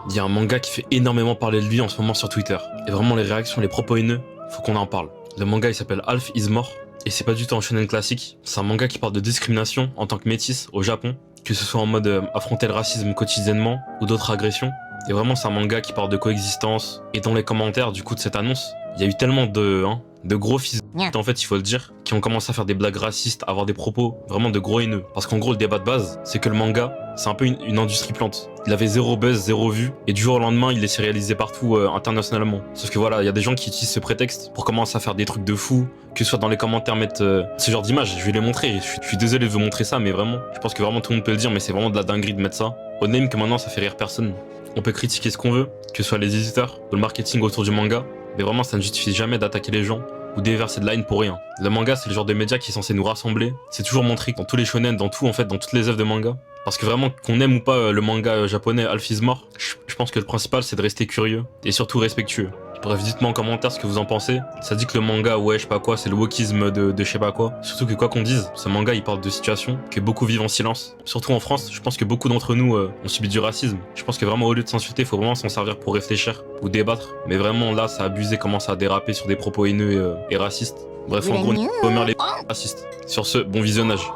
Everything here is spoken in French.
Il y a un manga qui fait énormément parler de lui en ce moment sur Twitter. Et vraiment les réactions, les propos haineux, faut qu'on en parle. Le manga il s'appelle Alf is More. Et c'est pas du tout un shonen classique. C'est un manga qui parle de discrimination en tant que métisse au Japon. Que ce soit en mode affronter le racisme quotidiennement ou d'autres agressions. Et vraiment c'est un manga qui parle de coexistence. Et dans les commentaires du coup de cette annonce, il y a eu tellement de gros fils en fait il faut le dire, qui ont commencé à faire des blagues racistes, à avoir des propos vraiment de gros haineux. Parce qu'en gros le débat de base, c'est que le manga, c'est un peu une industrie plante. Il avait zéro buzz, zéro vue, et du jour au lendemain il est sérialisé partout internationalement. Sauf que voilà, il y a des gens qui utilisent ce prétexte pour commencer à faire des trucs de fou, que ce soit dans les commentaires mettre ce genre d'images, je vais les montrer, je suis désolé de vous montrer ça, mais vraiment, je pense que vraiment tout le monde peut le dire, mais c'est vraiment de la dinguerie de mettre ça. Au name que maintenant ça fait rire personne. On peut critiquer ce qu'on veut, que ce soit les éditeurs, ou le marketing autour du manga, mais vraiment ça ne justifie jamais d'attaquer les gens ou déverser de la haine pour rien. Le manga c'est le genre de média qui est censé nous rassembler, c'est toujours montré dans tous les shonen, dans tout en fait, dans toutes les œuvres de manga. Parce que vraiment qu'on aime ou pas le manga japonais Alf is More, je pense que le principal c'est de rester curieux et surtout respectueux. Bref, dites-moi en commentaire ce que vous en pensez. Ça dit que le manga, ouais, je sais pas quoi, c'est le wokisme de je sais pas quoi. Surtout que quoi qu'on dise, ce manga il parle de situations que beaucoup vivent en silence. Surtout en France, je pense que beaucoup d'entre nous ont subi du racisme. Je pense que vraiment au lieu de s'insulter, faut vraiment s'en servir pour réfléchir ou débattre. Mais vraiment là, ça a abusé, commence à déraper sur des propos haineux et racistes. Bref, en gros, on les racistes. Sur ce, bon visionnage.